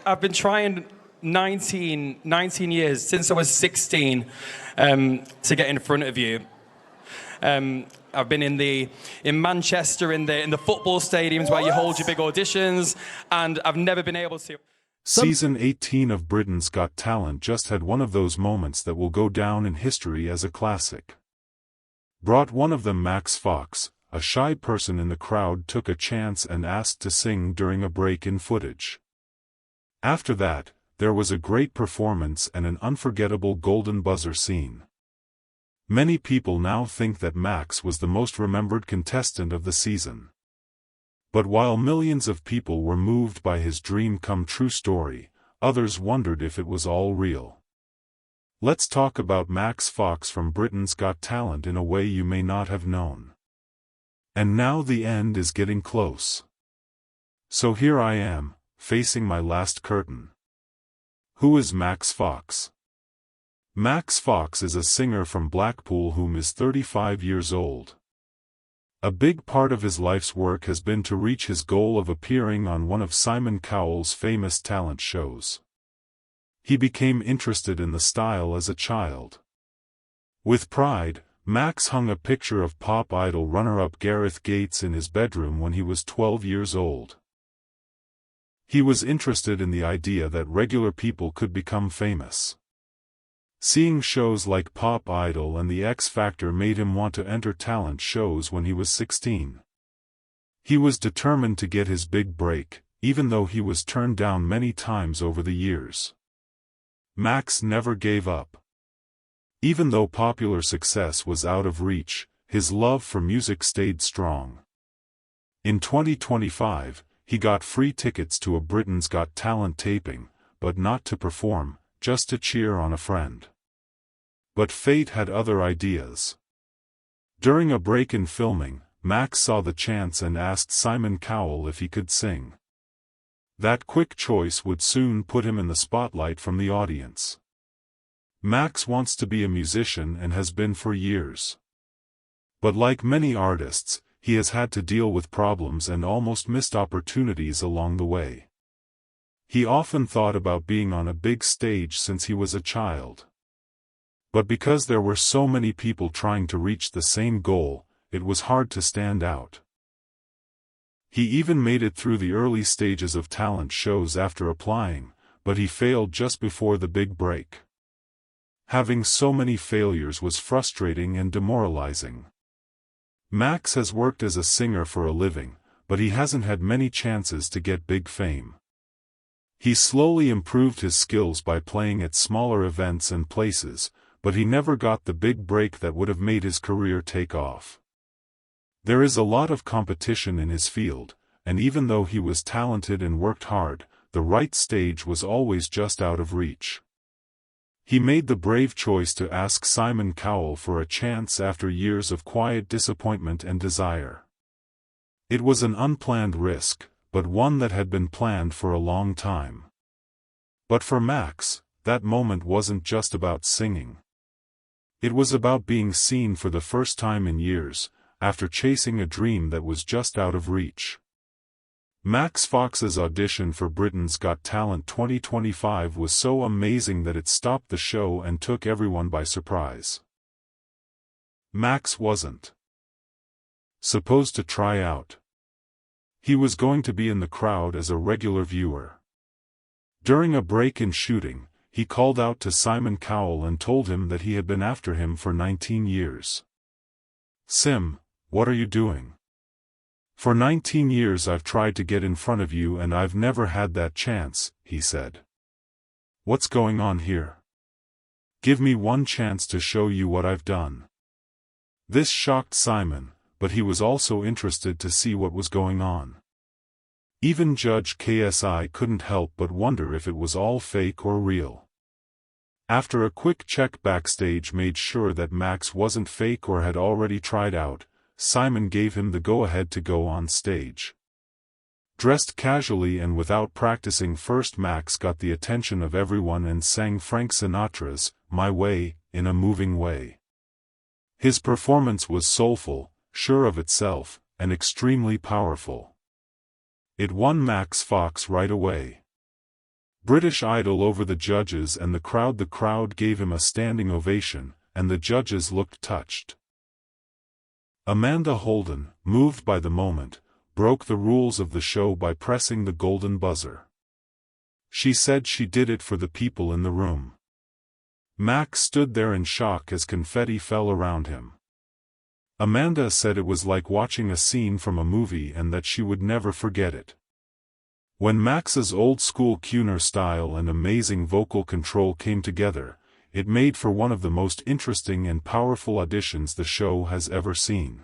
I've been trying 19 years, since I was 16, to get in front of you. I've been in Manchester in the football stadiums where you hold your big auditions, and I've never been able to. Season 18 of Britain's Got Talent just had one of those moments that will go down in history as a classic. Brought one of them Max Fox, a shy person in the crowd, took a chance and asked to sing during a break in footage. After that, there was a great performance and an unforgettable golden buzzer scene. Many people now think that Max was the most remembered contestant of the season. But while millions of people were moved by his dream-come-true story, others wondered if it was all real. Let's talk about Max Fox from Britain's Got Talent in a way you may not have known. And now the end is getting close. So here I am, facing my last curtain. Who is Max Fox? Max Fox is a singer from Blackpool who is 35 years old. A big part of his life's work has been to reach his goal of appearing on one of Simon Cowell's famous talent shows. He became interested in the style as a child. With pride, Max hung a picture of pop idol runner-up Gareth Gates in his bedroom when he was 12 years old. He was interested in the idea that regular people could become famous. Seeing shows like Pop Idol and The X Factor made him want to enter talent shows when he was 16. He was determined to get his big break, even though he was turned down many times over the years. Max never gave up. Even though popular success was out of reach, his love for music stayed strong. In 2025, he got free tickets to a Britain's Got Talent taping, but not to perform, just to cheer on a friend. But fate had other ideas. During a break in filming, Max saw the chance and asked Simon Cowell if he could sing. That quick choice would soon put him in the spotlight from the audience. Max wants to be a musician and has been for years. But like many artists, he has had to deal with problems and almost missed opportunities along the way. He often thought about being on a big stage since he was a child. But because there were so many people trying to reach the same goal, it was hard to stand out. He even made it through the early stages of talent shows after applying, but he failed just before the big break. Having so many failures was frustrating and demoralizing. Max has worked as a singer for a living, but he hasn't had many chances to get big fame. He slowly improved his skills by playing at smaller events and places, but he never got the big break that would have made his career take off. There is a lot of competition in his field, and even though he was talented and worked hard, the right stage was always just out of reach. He made the brave choice to ask Simon Cowell for a chance after years of quiet disappointment and desire. It was an unplanned risk, but one that had been planned for a long time. But for Max, that moment wasn't just about singing. It was about being seen for the first time in years, after chasing a dream that was just out of reach. Max Fox's audition for Britain's Got Talent 2025 was so amazing that it stopped the show and took everyone by surprise. Max wasn't supposed to try out. He was going to be in the crowd as a regular viewer. During a break in shooting, he called out to Simon Cowell and told him that he had been after him for 19 years. "Sim, what are you doing? For 19 years I've tried to get in front of you and I've never had that chance," he said. "What's going on here? Give me one chance to show you what I've done." This shocked Simon, but he was also interested to see what was going on. Even Judge KSI couldn't help but wonder if it was all fake or real. After a quick check backstage made sure that Max wasn't fake or had already tried out, Simon gave him the go-ahead to go on stage. Dressed casually and without practicing first, Max got the attention of everyone and sang Frank Sinatra's "My Way" in a moving way. His performance was soulful, sure of itself, and extremely powerful. It won Max Fox right away. British Idol over the judges and the crowd. The crowd gave him a standing ovation, and the judges looked touched. Amanda Holden, moved by the moment, broke the rules of the show by pressing the golden buzzer. She said she did it for the people in the room. Max stood there in shock as confetti fell around him. Amanda said it was like watching a scene from a movie and that she would never forget it. When Max's old-school crooner style and amazing vocal control came together, it made for one of the most interesting and powerful auditions the show has ever seen.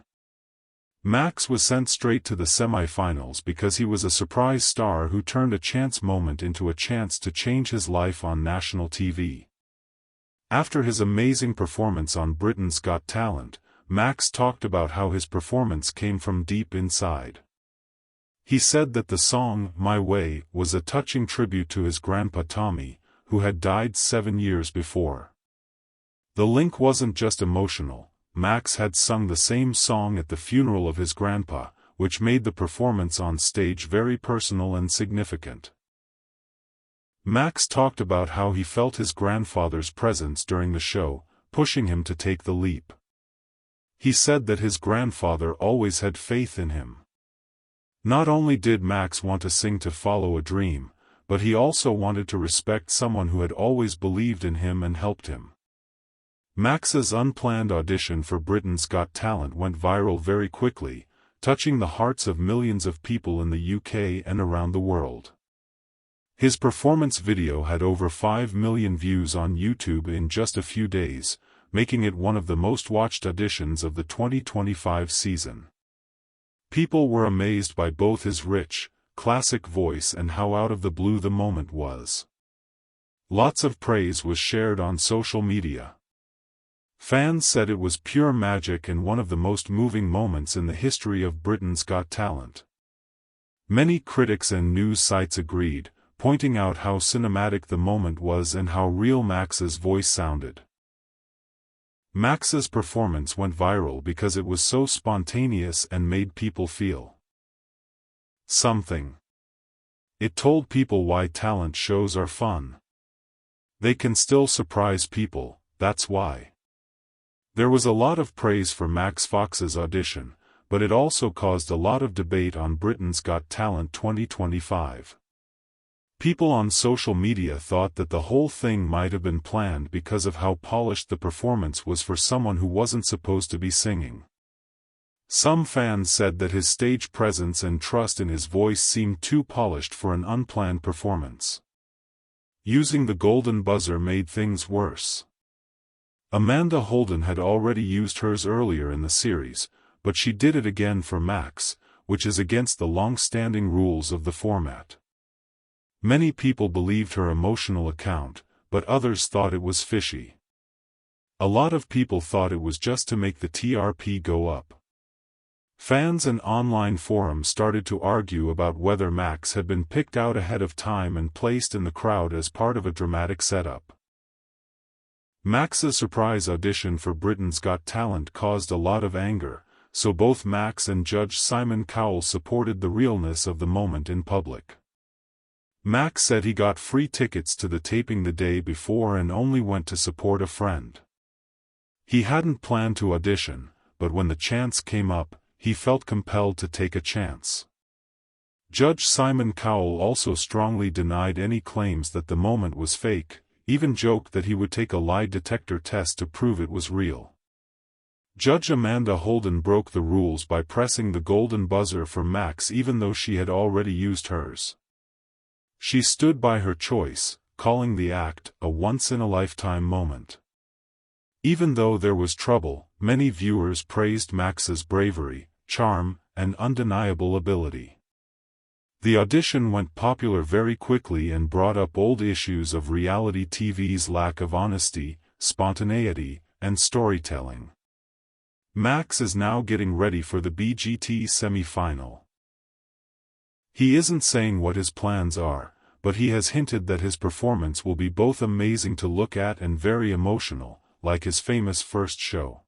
Max was sent straight to the semifinals because he was a surprise star who turned a chance moment into a chance to change his life on national TV. After his amazing performance on Britain's Got Talent, Max talked about how his performance came from deep inside. He said that the song, My Way, was a touching tribute to his grandpa Tommy, who had died 7 years before. The link wasn't just emotional. Max had sung the same song at the funeral of his grandpa, which made the performance on stage very personal and significant. Max talked about how he felt his grandfather's presence during the show, pushing him to take the leap. He said that his grandfather always had faith in him. Not only did Max want to sing to follow a dream, but he also wanted to respect someone who had always believed in him and helped him. Max's unplanned audition for Britain's Got Talent went viral very quickly, touching the hearts of millions of people in the UK and around the world. His performance video had over 5 million views on YouTube in just a few days, making it one of the most watched auditions of the 2025 season. People were amazed by both his rich, classic voice and how out of the blue the moment was. Lots of praise was shared on social media. Fans said it was pure magic and one of the most moving moments in the history of Britain's Got Talent. Many critics and news sites agreed, pointing out how cinematic the moment was and how real Max's voice sounded. Max's performance went viral because it was so spontaneous and made people feel something. It told people why talent shows are fun. They can still surprise people, that's why. There was a lot of praise for Max Fox's audition, but it also caused a lot of debate on Britain's Got Talent 2025. People on social media thought that the whole thing might have been planned because of how polished the performance was for someone who wasn't supposed to be singing. Some fans said that his stage presence and trust in his voice seemed too polished for an unplanned performance. Using the golden buzzer made things worse. Amanda Holden had already used hers earlier in the series, but she did it again for Max, which is against the long-standing rules of the format. Many people believed her emotional account, but others thought it was fishy. A lot of people thought it was just to make the TRP go up. Fans and online forums started to argue about whether Max had been picked out ahead of time and placed in the crowd as part of a dramatic setup. Max's surprise audition for Britain's Got Talent caused a lot of anger, so both Max and Judge Simon Cowell supported the realness of the moment in public. Max said he got free tickets to the taping the day before and only went to support a friend. He hadn't planned to audition, but when the chance came up, he felt compelled to take a chance. Judge Simon Cowell also strongly denied any claims that the moment was fake, even joked that he would take a lie detector test to prove it was real. Judge Amanda Holden broke the rules by pressing the golden buzzer for Max even though she had already used hers. She stood by her choice, calling the act a once-in-a-lifetime moment. Even though there was trouble, many viewers praised Max's bravery, charm, and undeniable ability. The audition went popular very quickly and brought up old issues of reality TV's lack of honesty, spontaneity, and storytelling. Max is now getting ready for the BGT semi-final. He isn't saying what his plans are, but he has hinted that his performance will be both amazing to look at and very emotional, like his famous first show.